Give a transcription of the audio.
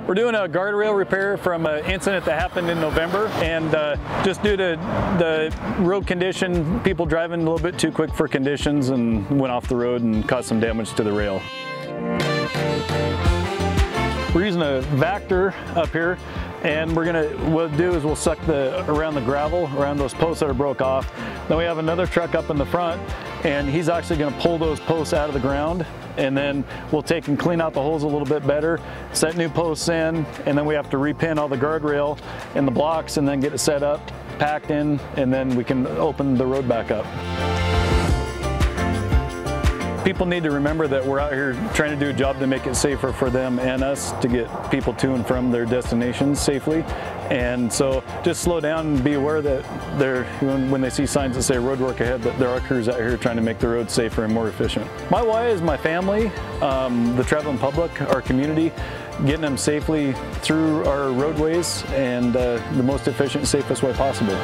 We're doing a guardrail repair from an incident that happened in November, and just due to the road condition, people driving a little bit too quick for conditions and went off the road and caused some damage to the rail. We're using a Vector up here, and what we'll do is we'll suck around the gravel, around those posts that are broke off. Then we have another truck up in the front, and he's actually going to pull those posts out of the ground, and then we'll take and clean out the holes a little bit better, set new posts in, and then we have to repin all the guardrail and the blocks and then get it set up, packed in, and then we can open the road back up. People need to remember that we're out here trying to do a job to make it safer for them and us to get people to and from their destinations safely. And so just slow down and be aware that when they see signs that say road work ahead, that there are crews out here trying to make the roads safer and more efficient. My why is my family, the traveling public, our community, getting them safely through our roadways and the most efficient, safest way possible.